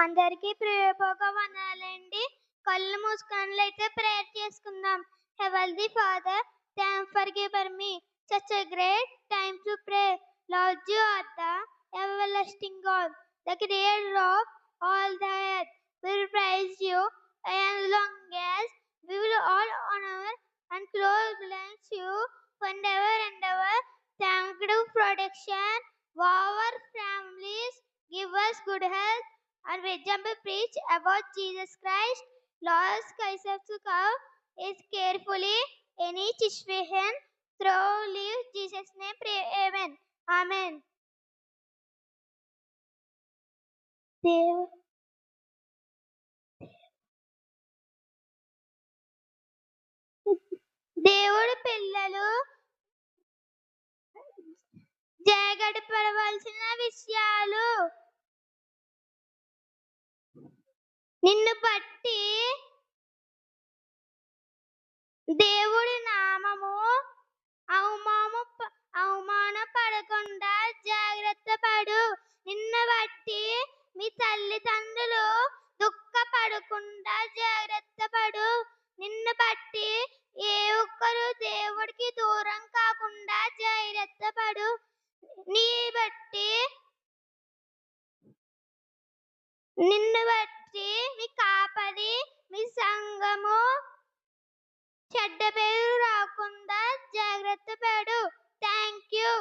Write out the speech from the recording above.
అందరికీ ప్రేమగా వందనాలండి. కళ్ళు మూసుకున్నట్లయితే ప్రేయర్ చేసుకుందాం. Heavenly father, thanks for giving me such a great time to pray. Lord, you are the everlasting God, the creator of all the earth. We will praise you as long as we will all honor and glorify you forever and ever. Thank you for protection for our families. Give us good health and wisdom to preach about Jesus Christ. Lord, Kaiser to come is carefully in each situation. Through live Jesus' name, pray. Amen. Amen. దేవుడు పిల్లలు జాగ్రత్తపడవలసిన విషయాలు. నిన్ను బట్టి దేవుడి నామము అవమానపడకుండా జాగ్రత్త పడు. నిన్ను బట్టి మీ తల్లిదండ్రులు దుఃఖపడకుండా జాగ్రత్త పడు. నిన్ను బట్టి ఏ ఒక్కరు దేవుడికి దూరం కాకుండా జాగ్రత్త పడు. నిన్ను బట్టి మీ కాపరి మీ సంఘము చెడ్డ పేరు రాకుండా జాగ్రత్త పడు. Thank you.